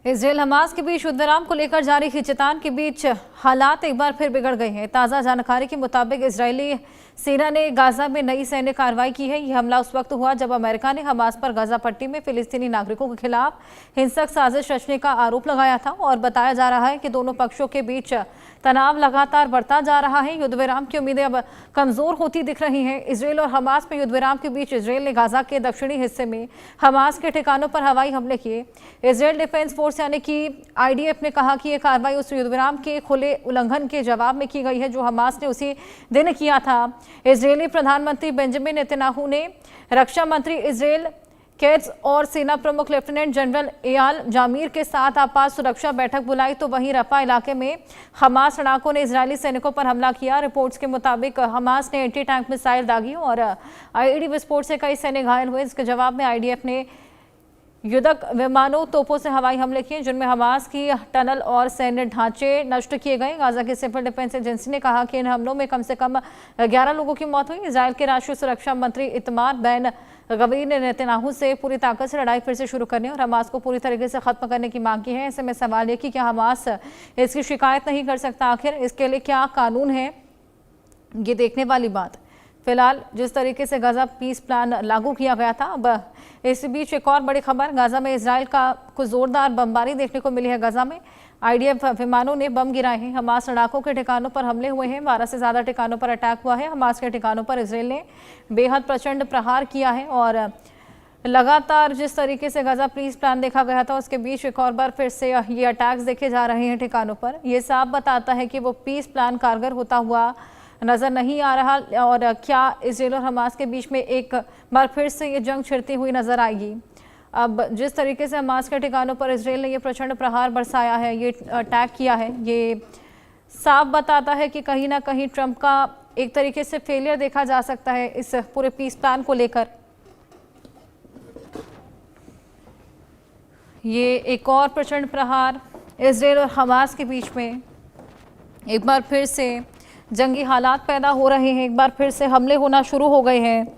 Israel Hamas के बीच युद्धविराम को लेकर जारी खींचतान के बीच हालात एक बार फिर बिगड़ गए हैं। ताज़ा जानकारी के मुताबिक इजरायली सेना ने गाजा में नई सैन्य कार्रवाई की है। यह हमला उस वक्त हुआ जब अमेरिका ने हमास पर गाजा पट्टी में फिलिस्तीनी नागरिकों के खिलाफ हिंसक साजिश रचने का आरोप लगाया था और बताया जा रहा है कि दोनों पक्षों के बीच तनाव लगातार बढ़ता जा रहा है। युद्धविराम की उम्मीदें अब कमजोर होती दिख रही हैं। इसराइल और हमास में युद्धविराम के बीच इसराइल ने गाजा के दक्षिणी हिस्से में हमास के ठिकानों पर हवाई हमले किए। इसराइल डिफेंस फोर्स यानी कि आईडीएफ ने कहा कि यह कार्रवाई उस युद्धविराम के खुले उल्लंघन के जवाब में की गई है जो हमास ने उसी दिन किया था। इजरायली प्रधानमंत्री बेंजामिन नेतन्याहू ने रक्षा मंत्री इजराइल कैट्स और सेना प्रमुख लेफ्टिनेंट जनरल एयाल जामीर के साथ आपात सुरक्षा बैठक बुलाई, तो वहीं रफा इलाके में हमास लड़ाकों ने इजरायली सैनिकों पर हमला किया। रिपोर्ट्स के मुताबिक हमास ने एंटी टैंक मिसाइल दागी और आईईडी विस्फोट से कई सैनिक घायल हुए। इसके जवाब में आईडीएफ ने युद्धक विमानों तोपों से हवाई हमले किए जिनमें हमास की टनल और सैन्य ढांचे नष्ट किए गए। गाजा की सिविल डिफेंस एजेंसी ने कहा कि इन हमलों में कम से कम 11 लोगों की मौत हुई। इजरायल के राष्ट्रीय सुरक्षा मंत्री इतमार बैन गवीर ने नेतन्याहू से पूरी ताकत से लड़ाई फिर से शुरू करने और हमास को पूरी तरीके से खत्म करने की मांग की है। ऐसे में सवाल ये कि क्या हमास इसकी शिकायत नहीं कर सकता? आखिर इसके लिए क्या कानून है, ये देखने वाली बात। फिलहाल जिस तरीके से गाजा पीस प्लान लागू किया गया था, अब इस बीच एक और बड़ी खबर, गाजा में इजराइल का कुछ जोरदार बमबारी देखने को मिली है। गाजा में आईडीएफ विमानों ने बम गिराए हैं। हमास लड़ाकों के ठिकानों पर हमले हुए हैं। 12 से ज्यादा ठिकानों पर अटैक हुआ है। हमास के ठिकानों पर इजराइल ने बेहद प्रचंड प्रहार किया है और लगातार जिस तरीके से गाजा पीस प्लान देखा गया था उसके बीच एक और बार फिर से ये अटैक्स देखे जा रहे हैं ठिकानों पर। ये साफ बताता है कि वो पीस प्लान कारगर होता हुआ नजर नहीं आ रहा और क्या इजराइल और हमास के बीच में एक बार फिर से ये जंग छिड़ती हुई नजर आएगी। अब जिस तरीके से हमास के ठिकानों पर इजराइल ने ये प्रचंड प्रहार बरसाया है, ये अटैक किया है, ये साफ बताता है कि कहीं ना कहीं ट्रंप का एक तरीके से फेलियर देखा जा सकता है इस पूरे पीस प्लान को लेकर। ये एक और प्रचंड प्रहार इजराइल और हमास के बीच में, एक बार फिर से जंगी हालात पैदा हो रहे हैं, एक बार फिर से हमले होना शुरू हो गए हैं।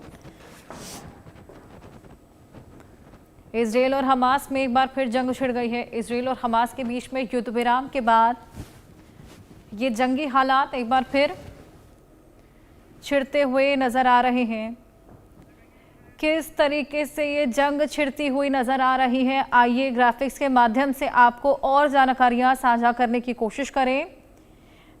इजराइल और हमास में एक बार फिर जंग छिड़ गई है। इजराइल और हमास के बीच में युद्ध विराम के बाद ये जंगी हालात एक बार फिर छिड़ते हुए नजर आ रहे हैं। किस तरीके से ये जंग छिड़ती हुई नजर आ रही है, आइए ग्राफिक्स के माध्यम से आपको और जानकारियां साझा करने की कोशिश करें।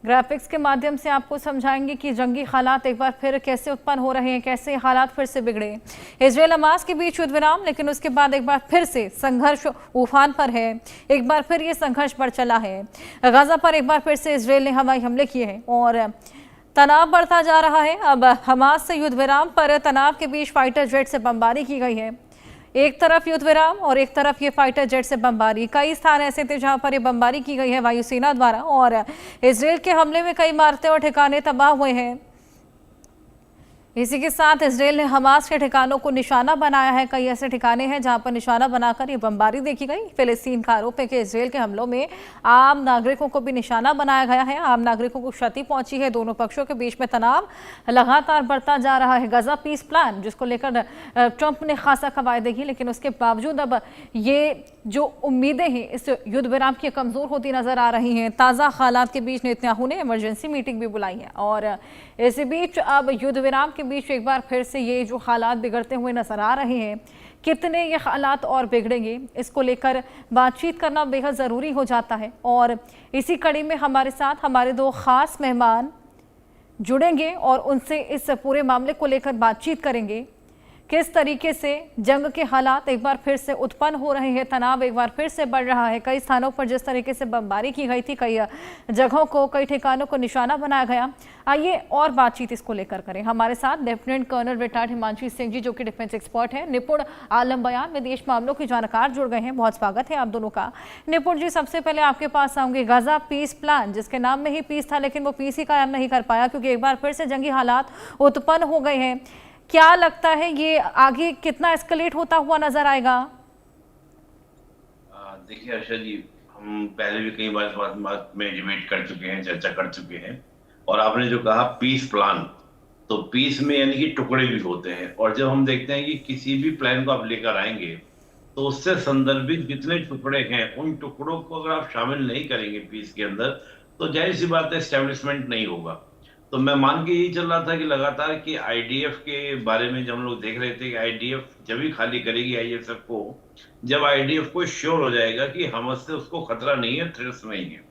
ग्राफिक्स के माध्यम से आपको समझाएंगे कि जंगी हालात एक बार फिर कैसे उत्पन्न हो रहे हैं, कैसे हालात फिर से बिगड़े। इजराइल हमास के बीच युद्ध विराम, लेकिन उसके बाद एक बार फिर से संघर्ष उफान पर है। एक बार फिर ये संघर्ष बढ़ चला है। गाजा पर एक बार फिर से इजराइल ने हवाई हमले किए हैं और तनाव बढ़ता जा रहा है। अब हमास से युद्ध विराम पर तनाव के बीच फाइटर जेट से बमबारी की गई है। एक तरफ युद्ध विराम और एक तरफ ये फाइटर जेट से बमबारी। कई स्थान ऐसे थे जहां पर ये बमबारी की गई है वायुसेना द्वारा और इजराइल के हमले में कई इमारतें और ठिकाने तबाह हुए हैं। इसी के साथ इजराइल ने हमास के ठिकानों को निशाना बनाया है। कई ऐसे ठिकाने हैं जहां पर निशाना बनाकर ये बमबारी देखी गई। फिलिस्तीन का आरोप है कि इजराइल के हमलों में आम नागरिकों को भी निशाना बनाया गया है। आम नागरिकों को क्षति पहुंची है। दोनों पक्षों के बीच में तनाव लगातार बढ़ता जा रहा है। गाजा पीस प्लान जिसको लेकर ट्रंप ने खासा कवायदे की, लेकिन उसके बावजूद अब ये जो उम्मीदें हैं इस युद्ध विराम की कमजोर होती नजर आ रही हैं। ताज़ा हालात के बीच नेतन्याहू ने इमरजेंसी मीटिंग भी बुलाई है और इसी बीच अब युद्ध विराम के बीच एक बार फिर से ये जो हालात बिगड़ते हुए नजर आ रहे हैं, कितने ये हालात और बिगड़ेंगे इसको लेकर बातचीत करना बेहद ज़रूरी हो जाता है। और इसी कड़ी में हमारे साथ हमारे दो खास मेहमान जुड़ेंगे और उनसे इस पूरे मामले को लेकर बातचीत करेंगे। किस तरीके से जंग के हालात एक बार फिर से उत्पन्न हो रहे हैं, तनाव एक बार फिर से बढ़ रहा है। कई स्थानों पर जिस तरीके से बमबारी की गई थी, कई जगहों को, कई ठिकानों को निशाना बनाया गया। आइए और बातचीत इसको लेकर करें। हमारे साथ lieutenant colonel retired Himanshu Singh ji जो कि डिफेंस एक्सपर्ट हैं, निपुण आलम बयान विदेश मामलों के जानकार जुड़ गए हैं। बहुत स्वागत है आप दोनों का। निपुण जी, सबसे पहले आपके पास आऊंगी। गाजा पीस प्लान जिसके नाम में ही पीस था, लेकिन वो पीस ही कायम नहीं कर पाया क्योंकि एक बार फिर से जंगी हालात उत्पन्न हो गए हैं। क्या लगता है ये आगे कितना एस्केलेट होता हुआ नजर आएगा? देखिए आशा जी, हम पहले भी कई बार इस बात में डिबेट कर चुके हैं, चर्चा कर चुके हैं। और आपने जो कहा पीस प्लान, तो पीस में यानी कि टुकड़े भी होते हैं। और जब हम देखते हैं कि किसी भी प्लान को आप लेकर आएंगे तो उससे संदर्भित जितने टुकड़े हैं उन टुकड़ों को अगर आप शामिल नहीं करेंगे पीस के अंदर, तो जाहिर सी बात है एस्टेब्लिशमेंट नहीं होगा। तो मैं मान के यही चल रहा था कि लगातार कि आईडीएफ के बारे में जब हम लोग देख रहे थे कि आईडीएफ जब ही खाली करेगी आईएसएफ को, जब आईडीएफ को श्योर हो जाएगा कि हमस से उसको खतरा नहीं है, थ्रेट्स नहीं है।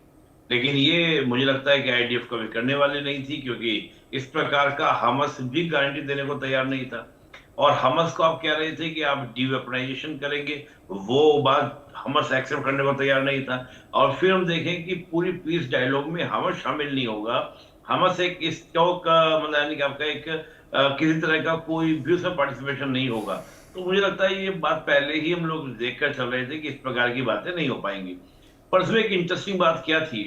लेकिन ये मुझे लगता है कि आईडीएफ कभी करने वाली नहीं थी, क्योंकि इस प्रकार का हमस भी गारंटी देने को तैयार नहीं था। और हमस को आप कह रहे थे कि आप डीवेपनाइजेशन करेंगे, वो बात हमस एक्सेप्ट करने को तैयार नहीं था। और फिर हम देखें कि पूरी पीस डायलॉग में हमस शामिल नहीं होगा। हमस एक स्टॉक मतलब यानी कि आपका एक किसी तरह का कोई भी उसमें पार्टिसिपेशन नहीं होगा। तो मुझे लगता है ये बात पहले ही हम लोग देखकर चल रहे थे कि इस प्रकार की बातें नहीं हो पाएंगी। पर इसमें एक इंटरेस्टिंग बात क्या थी,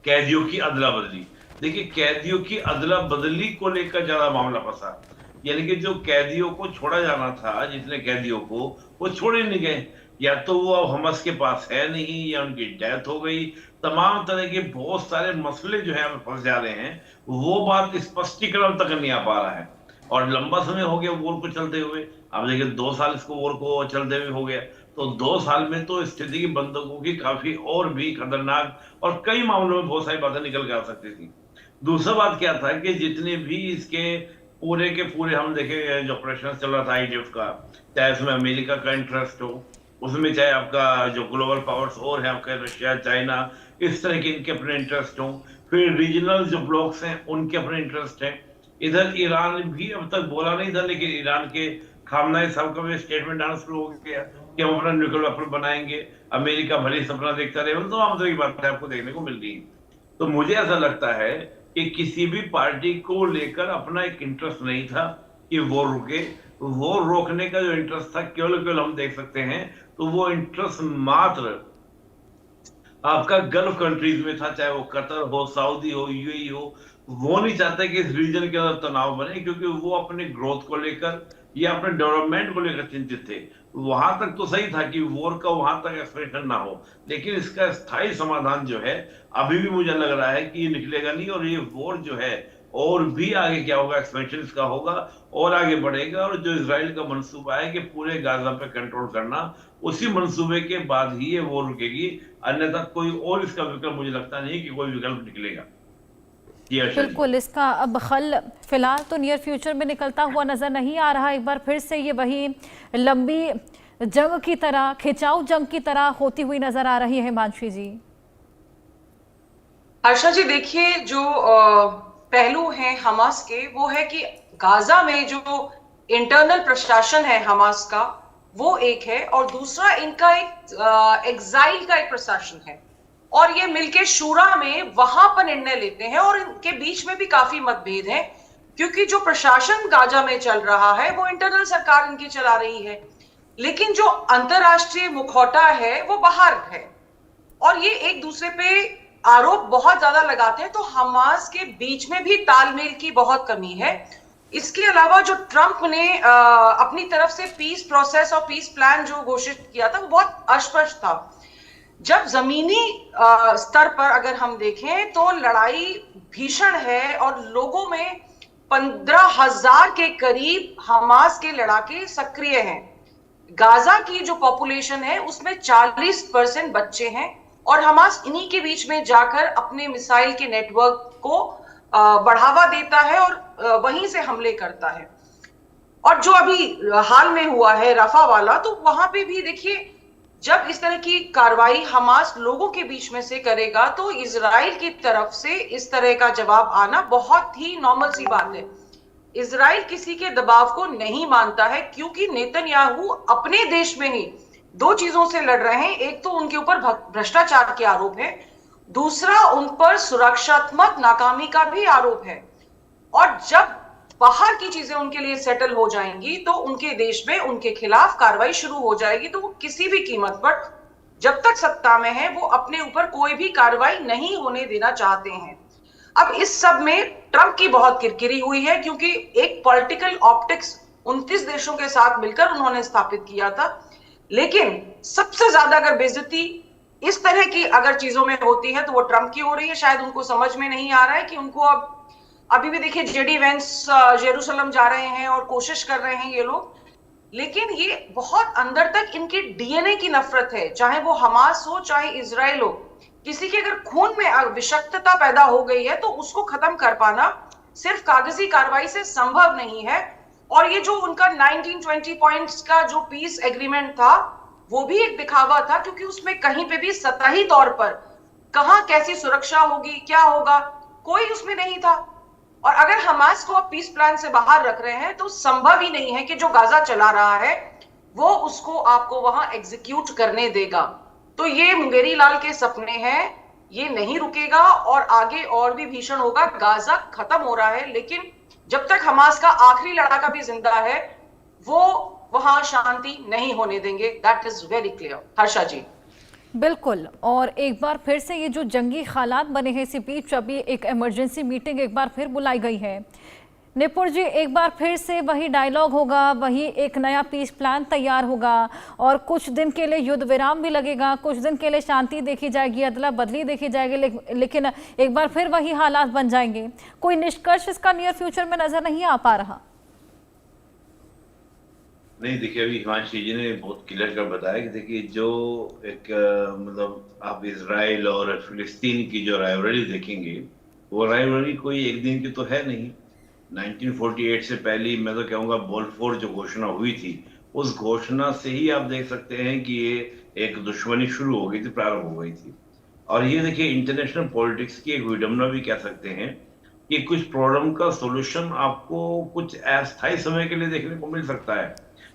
कैदियों की अदला बदली। देखिए, कैदियों की अदला बदली को लेकर ज्यादा मामला फंसा। यानी कि जो कैदियों को छोड़ा जाना था, जितने कैदियों को, वो छोड़े नहीं गए। या तो वो अब हमस के पास है नहीं, या उनकी डेथ हो गई। तमाम तरह के बहुत सारे मसले जो है हमें फंस जा रहे हैं। वो बात स्पष्टीकरण तक नहीं आ पा रहा है। और लंबा समय हो गया वॉर को चलते हुए। आप देखिए 2 साल इसको वॉर को चलते हुए हो गया। तो 2 साल में तो स्थिति की बंदूकों की काफी और भी खतरनाक और कई मामलों में बहुत सारी बातें निकल के आ सकती थी। दूसरा बात क्या था कि जितने भी इसके पूरे के पूरे हम देखें जो ऑपरेशन चल रहा था आईडीएफ का, चाहे उसमें अमेरिका का इंटरेस्ट हो, उसमें चाहे आपका जो ग्लोबल पावर्स और है आपका रशिया, चाइना, इस तरह के इनके अपने इंटरेस्ट हो, फिर रीजनल जो ब्लॉक्स हैं उनके अपने इंटरेस्ट हैं। इधर ईरान भी अब तक बोला नहीं था, लेकिन ईरान के खामनाई साहब का भी स्टेटमेंट आना शुरू हो गया कि हम अपना न्यूक्लियर वेपन बनाएंगे। अमेरिका भले सपना देखता रहे, तो आम तरह की बात आपको देखने को मिल रही है। तो मुझे ऐसा लगता है कि किसी भी पार्टी को लेकर अपना एक इंटरेस्ट नहीं था कि वो रुके। वो रोकने का जो इंटरेस्ट था केवल केवल हम देख सकते हैं, तो वो इंटरेस्ट मात्र आपका गल्फ कंट्रीज में था, चाहे वो कतर हो, सऊदी हो, यूएई हो। वो नहीं चाहते कि इस रीजन के अंदर तनाव बने, क्योंकि वो अपने ग्रोथ को लेकर या अपने डेवलपमेंट को लेकर चिंतित थे। वहां तक तो सही था कि वॉर का वहां तक एक्सपेंशन ना हो, लेकिन इसका स्थायी समाधान जो है अभी भी मुझे लग रहा है कि ये निकलेगा नहीं। और ये वॉर जो है और भी आगे क्या होगा, एक्सपेंशन इसका होगा और आगे बढ़ेगा। और जो इजराइल का मंसूबा है कि पूरे गाजा पे कंट्रोल करना, उसी मंसूबे के बाद ही ये वॉर रुकेगी। अन्यथा कोई और इसका विकल्प मुझे लगता नहीं कि कोई विकल्प निकलेगा। जी आशा जी। बिल्कुल, इसका अब खल फिलहाल तो नियर फ्यूचर में निकलता हुआ नजर नहीं आ रहा। एक बार फिर से ये वही लंबी जंग की तरह, खिंचाऊ जंग की तरह होती हुई नजर आ रही है। हिमांशी जी। आशा जी, देखिए जो पहलू हैं हमास के, वो है कि गाजा में जो इंटरनल प्रशासन है हमास का, वो एक है, और दूसरा इनका एक एग्जाइल का एक प्रशासन है। और ये मिलके शूरा में वहां पर निर्णय लेते हैं, और इनके बीच में भी काफी मतभेद है, क्योंकि जो प्रशासन गाजा में चल रहा है वो इंटरनल सरकार इनकी चला रही है, लेकिन जो अंतरराष्ट्रीय मुखौटा है वो बाहर है। और ये एक दूसरे पे आरोप बहुत ज्यादा लगाते हैं। तो हमास के बीच में भी तालमेल की बहुत कमी है। इसके अलावा जो ट्रंप ने अपनी तरफ से पीस प्रोसेस और पीस प्लान जो घोषित किया था, वो बहुत अस्पष्ट था। जब जमीनी स्तर पर अगर हम देखें तो लड़ाई भीषण है, और लोगों में 15,000 के करीब हमास के लड़ाके सक्रिय हैं। गाजा की जो पॉपुलेशन है उसमें 40% बच्चे हैं, और हमास इन्हीं के बीच में जाकर अपने मिसाइल के नेटवर्क को बढ़ावा देता है और वहीं से हमले करता है। और जो अभी हाल में हुआ है रफा वाला, तो वहां पे भी देखिए, जब इस तरह की कार्रवाई हमास लोगों के बीच में से करेगा, तो इजराइल की तरफ से इस तरह का जवाब आना बहुत ही नॉर्मल सी बात है। इजराइल किसी के दबाव को नहीं मानता है, क्योंकि नेतन्याहू अपने देश में ही 2 चीजों से लड़ रहे हैं। एक तो उनके ऊपर भ्रष्टाचार के आरोप है, दूसरा उन पर सुरक्षात्मक नाकामी का भी आरोप है। और जब बाहर की चीजें उनके लिए सेटल हो जाएंगी, तो उनके देश में उनके खिलाफ कार्रवाई शुरू हो जाएगी। तो वो किसी भी कीमत पर, जब तक सत्ता में है, वो अपने ऊपर कोई भी कार्रवाई नहीं होने देना चाहते हैं। अब इस सब में ट्रंप की बहुत किरकिरी हुई है, क्योंकि एक पॉलिटिकल ऑप्टिक्स 29 देशों के साथ मिलकर उन्होंने स्थापित किया था। लेकिन सबसे ज्यादा अगर बेइज्जती इस तरह की अगर चीजों में होती है, तो वो ट्रंप की हो रही है। शायद उनको समझ में नहीं आ रहा है कि उनको अभी भी देखिए, जेडी वेंस जेरूसलम जा रहे हैं और कोशिश कर रहे हैं ये लोग लेकिन ये बहुत अंदर तक इनके डीएनए की नफरत है, चाहे वो हमास हो चाहे इजराइल हो। किसी के अगर खून में विषाक्तता पैदा हो गई है तो उसको खत्म कर पाना सिर्फ कागजी कार्रवाई से संभव नहीं है। और ये जो उनका 1920 पॉइंट्स का जो पीस एग्रीमेंट था वो भी एक दिखावा था, क्योंकि उसमें कहीं पे भी सतही तौर पर कहां कैसी सुरक्षा होगी, क्या होगा, कोई उसमें नहीं था। और अगर हमास को आप पीस प्लान से बाहर रख रहे हैं तो संभव ही नहीं है कि जो गाजा चला रहा है वो उसको आपको वहां एग्जीक्यूट करने देगा। तो ये मुंगेरी लाल के सपने हैं, ये नहीं रुकेगा और आगे और भी भीषण होगा। गाजा खत्म हो रहा है, लेकिन जब तक हमास का आखिरी लड़ाका भी जिंदा है वो वहां शांति नहीं होने देंगे। That is very clear. Harsha ji. बिल्कुल, और एक बार फिर से ये जो जंगी हालात बने हैं, इसी बीच अभी एक इमरजेंसी मीटिंग एक बार फिर बुलाई गई है। निपुण जी, एक बार फिर से वही डायलॉग होगा, वही एक नया पीस प्लान तैयार होगा और कुछ दिन के लिए युद्ध विराम भी लगेगा, कुछ दिन के लिए शांति देखी जाएगी, अदला बदली देखी जाएगी, लेकिन एक बार फिर वही हालात बन जाएंगे। कोई निष्कर्ष इसका नियर फ्यूचर में नजर नहीं आ पा रहा। नहीं, देखिए अभी हिमांशी जी ने बहुत क्लियर कर बताया कि देखिए जो एक मतलब आप इजराइल और फिलिस्तीन की जो राइवलरी देखेंगे, वो राइवलरी कोई एक दिन की तो है नहीं। 1948 से पहले मैं तो कहूँगा बोलफोर जो घोषणा हुई थी, उस घोषणा से ही आप देख सकते हैं कि ये एक दुश्मनी शुरू हो गई थी, प्रारंभ हो गई थी। और ये देखिए इंटरनेशनल पॉलिटिक्स की एक विडंबना भी कह सकते हैं कि कुछ प्रॉब्लम का सॉल्यूशन आपको कुछ अस्थायी समय के लिए देखने को मिल सकता है,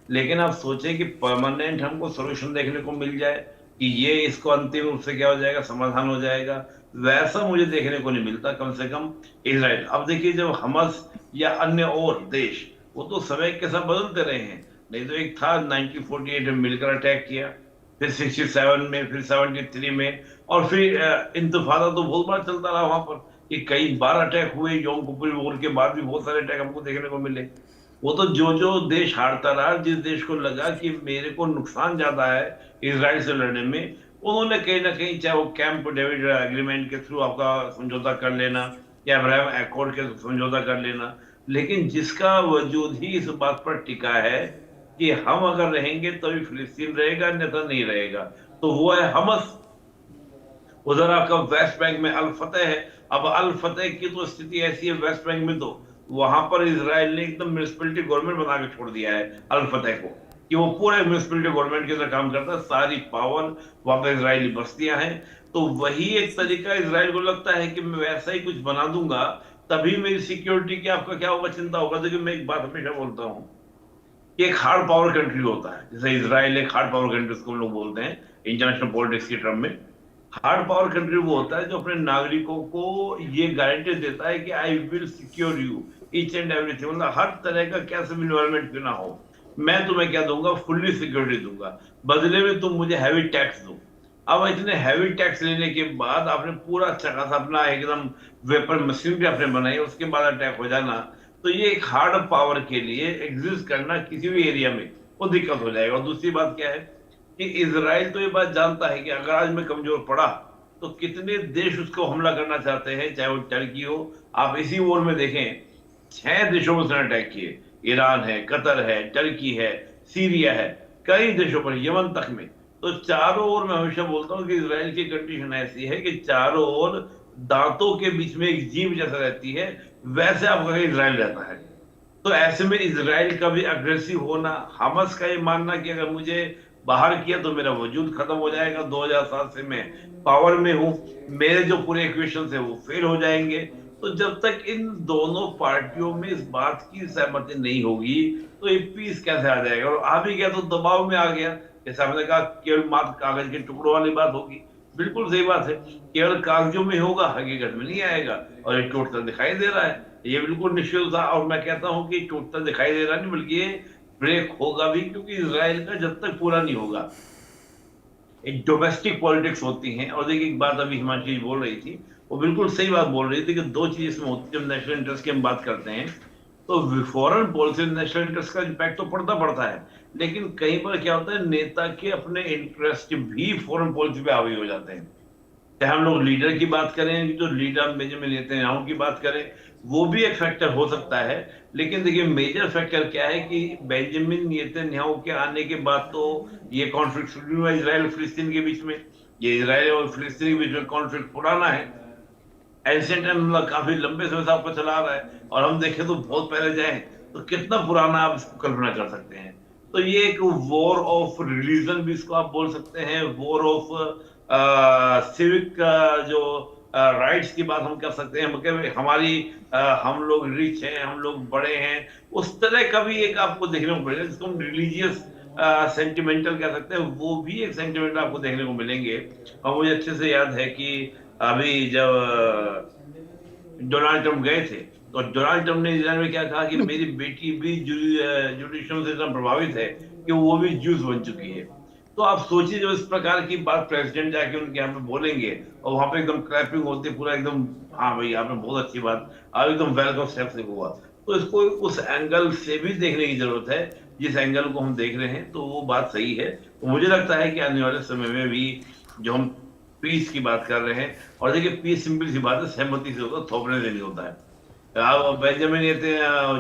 लेकिन आप सोचें कि परमानेंट हमको सॉल्यूशन देखने को मिल जाए कि ये इसको अंतिम रूप से क्या हो जाएगा, समाधान हो जाएगा, वैसा मुझे देखने को नहीं मिलता, कम से कम इजराइल। अब देखिए जब हमास या अन्य और देश वो तो समय के साथ बदलते रहे हैं, नहीं तो एक था 1948 में मिलकर अटैक किया, फिर 67 में, फिर 73 में, और फिर इंतफादा तो बहुत बार चलता रहा वहां पर कि कई बार अटैक हुए। योम किपुर वॉर के बाद भी बहुत सारे अटैक हमको देखने को मिले। वो तो जो देश हारता रहा, जिस देश को लगा कि मेरे को नुकसान ज्यादा है इजराइल से लड़ने में, उन्होंने कहीं ना कहीं, चाहे वो कैंप डेविड एग्रीमेंट के थ्रू आपका समझौता कर लेना या अब्राहम अकॉर्ड के समझौता कर लेना, लेकिन जिसका वजूद ही इस बात पर टिका है कि हम अगर रहेंगे तभी फिलिस्तीन रहेगा, अन्यथा नहीं रहेगा, तो वो है हमस। उधर आपका वेस्ट बैंक में अल फतेह है। अब अल फतेह की तो स्थिति ऐसी है वेस्ट बैंक में, तो वहां पर इजराइल ने एकदम म्युनिसिपैलिटी गवर्नमेंट बना के छोड़ दिया है अल फतेह को, कि वो पूरे म्युनिसिपैलिटी गवर्नमेंट के अंदर काम करता है, सारी पावर वहां पर इजरायली बस्तियां हैं। तो वही एक तरीका इजराइल को लगता है कि मैं वैसा ही कुछ बना दूंगा तभी मेरी सिक्योरिटी की आपका क्या होगा, चिंता होगा। देखिए मैं एक बात हमेशा बोलता हूँ, एक हार्ड पावर कंट्री होता है, जैसे इजराइल एक हार्ड पावर कंट्री उसको लोग बोलते हैं इंटरनेशनल पॉलिटिक्स के टर्म में। हार्ड पावर कंट्री वो होता है जो अपने नागरिकों को ये गारंटी देता है कि I will secure you each and everything, मतलब हर तरह का कैसे भी इन्वायरमेंट क्यों ना हो, मैं तुम्हें क्या दूंगा, फुल्ली सिक्योरिटी दूंगा, बदले में तुम मुझे हैवी टैक्स दो। अब इतने हैवी टैक्स लेने के बाद आपने पूरा अच्छा खासा अपना एकदम वेपन मशीनरी आपने बनाई, उसके बाद अटैक हो जाना, तो ये एक हार्ड पावर के लिए एग्जिस्ट करना किसी भी एरिया में वो दिक्कत हो जाएगा। और दूसरी बात क्या है कि इजराइल तो ये बात जानता है कि अगर आज में कमजोर पड़ा तो कितने देश उसको हमला करना चाहते हैं, चाहे वो टर्की हो। आप इसी वॉर में देखें 6 देशों में उसने अटैक किए, ईरान है, कतर है, टर्की है, सीरिया है, कई देशों पर, यमन तक में। तो चारों ओर मैं हमेशा बोलता हूँ कि इजराइल की कंडीशन ऐसी है कि चारों ओर दांतों के बीच में एक जीव जैसा रहती है, वैसे आपका इजराइल रहता है। तो ऐसे में इजराइल का भी अग्रेसिव होना, हमास का ये मानना कि अगर मुझे बाहर किया तो मेरा वजूद खत्म हो जाएगा, 2007 से मैं पावर में हूं, मेरे जो पूरे इक्वेशन है वो फेल हो जाएंगे। तो जब तक इन दोनों पार्टियों में इस बात की सहमति नहीं होगी तो ये पीस कैसे आ जाएगा। और आ भी गया तो दबाव में आ गया, जैसे हमने कहा केवल मात्र कागज के टुकड़ों वाली बात होगी, बिल्कुल सही बात है, केवल कागजों में होगा, हकीकत में नहीं आएगा। और ये टूटता दिखाई दे रहा है, ये बिल्कुल निश्चित था। और मैं कहता हूं कि टूटता दिखाई दे रहा नहीं, बल्कि ये ब्रेक होगा भी, क्योंकि इजराइल का जब तक पूरा नहीं होगा, एक डोमेस्टिक पॉलिटिक्स होती हैं। और देखिए एक बात अभी हिमांशी बोल रही थी, वो बिल्कुल सही बात बोल रही थी कि दो चीज इसमें होती है। जब नेशनल इंटरेस्ट की हम बात करते हैं तो फॉरेन पॉलिसी नेशनल इंटरेस्ट का इम्पैक्ट तो पड़ता है, लेकिन कहीं पर क्या होता है, नेता के अपने इंटरेस्ट भी फॉरेन पॉलिसी पे हावी हो जाते हैं। चाहे हम लोग लीडर की बात करें, जो लीडर में लेते हैं की बात करें, वो भी एक फैक्टर हो सकता है। लेकिन देखिए मेजर फैक्टर क्या है कि बेंजामिन नेतन्याहू के आने के बाद तो ये कॉन्फ्लिक्ट शुरू हुआ इजराइल और फिलिस्तीन के बीच में। ये इजराइल और फिलिस्तीन के बीच में कॉन्फ्लिक्ट पुराना है, एंशिएंट मतलब काफी लंबे समय से आपको चला आ रहा है। और हम देखें तो बहुत पहले जाएं तो कितना पुराना आप इसको कल्पना कर सकते हैं। तो ये एक वॉर ऑफ रिलीजन भी इसको आप बोल सकते हैं, वॉर ऑफ सिविक जो राइट्स की बात हम कर सकते हैं, मतलब हमारी हम लोग रिच हैं, हम लोग बड़े हैं, उस तरह का भी एक आपको देखने को मिलेगा, जिसको हम रिलीजियस सेंटिमेंटल कह सकते हैं। वो भी एक सेंटिमेंट आपको देखने को मिलेंगे। और मुझे अच्छे से याद है कि अभी जब डोनाल्ड ट्रंप गए थे तो डोनाल्ड ट्रंप ने इजराइल में क्या कहा कि मेरी बेटी भी जुडिशल से इतना प्रभावित है कि वो भी ज्यूस बन चुकी है। तो आप सोचिए जब इस प्रकार की बात प्रेसिडेंट जाके उनके यहाँ पे बोलेंगे और वहां पे एकदम क्लैपिंग होती है, पूरा एकदम हाँ भाई आपने बहुत अच्छी बात, आप एकदम वेलकम स्टेप से हुआ। तो इसको उस एंगल से भी देखने की जरूरत है, जिस एंगल को हम देख रहे हैं तो वो बात सही है। तो मुझे लगता है कि आने वाले समय में भी जो हम पीस की बात कर रहे हैं, और देखिए पीस सिंपल सी बात है, सहमति से होता है, थोपने से नहीं होता है। आप बेंजामिन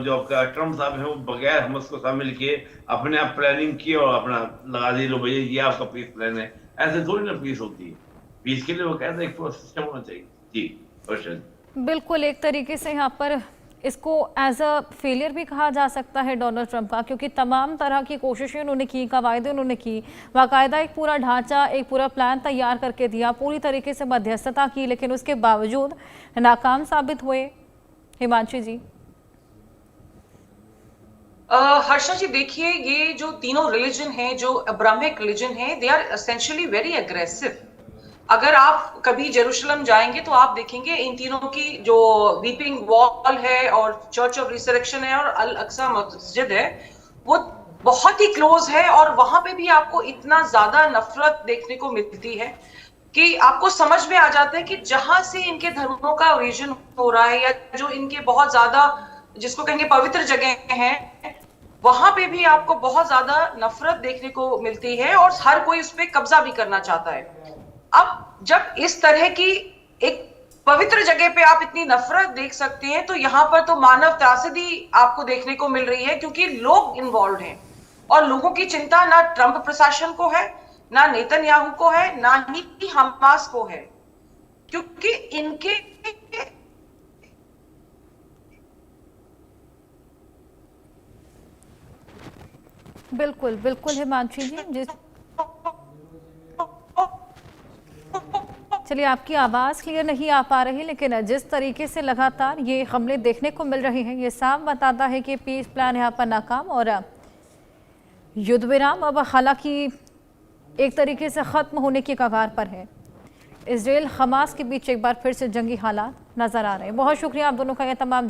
जो आपका ट्रम्प साहब है वो बगैर हमस को शामिल किए अपने आप प्लानिंग की और अपना लगा दी, लो भैया ये आपका पीस प्लान है। ऐसे थोड़ी ना पीस होती है, पीस के लिए वो कहते हैं एक पूरा सिस्टम होना चाहिए। जी क्वेश्चन बिल्कुल, एक तरीके से यहाँ पर इसको एज अ फेलियर भी कहा जा सकता है डोनाल्ड ट्रंप का, क्योंकि तमाम तरह की कोशिशें उन्होंने की, कवायदे उन्होंने की, बाकायदा एक पूरा ढांचा, एक पूरा प्लान तैयार करके दिया, पूरी तरीके से मध्यस्थता की, लेकिन उसके बावजूद नाकाम साबित हुए। हिमांशी जी। हर्षा जी देखिए, ये जो तीनों रिलीजन हैं, जो अब्राहमिक रिलीजन है, they are essentially very aggressive. अगर आप कभी जेरूशलम जाएंगे तो आप देखेंगे इन तीनों की जो वीपिंग वॉल है और चर्च ऑफ रिसरेक्शन है और अल अक्सा मस्जिद है, वो बहुत ही क्लोज है। और वहां पे भी आपको इतना ज्यादा नफरत देखने को मिलती है कि आपको समझ में आ जाता है कि जहां से इनके धर्मों का ओरिजिन हो रहा है या जो इनके बहुत ज्यादा जिसको कहेंगे पवित्र जगह हैं, वहां पे भी आपको बहुत ज्यादा नफरत देखने को मिलती है और हर कोई उस पर कब्जा भी करना चाहता है। अब जब इस तरह की एक पवित्र जगह पे आप इतनी नफरत देख सकते हैं, तो यहाँ पर तो मानव त्रासदी आपको देखने को मिल रही है, क्योंकि लोग इन्वॉल्व हैं और लोगों की चिंता ना ट्रंप प्रशासन को है, ना नेतन्याहू को है, ना ही हमास को है, क्योंकि इनके बिल्कुल बिल्कुल हिमांशी जी, चलिए आपकी आवाज़ क्लियर नहीं आ पा रही, लेकिन जिस तरीके से लगातार ये हमले देखने को मिल रहे हैं, ये साफ बताता है कि पीस प्लान यहाँ पर नाकाम और युद्ध विराम अब हालांकि एक तरीके से ख़त्म होने की कगार पर है। इजराइल हमास के बीच एक बार फिर से जंगी हालात नज़र आ रहे हैं। बहुत शुक्रिया आप दोनों का, ये तमाम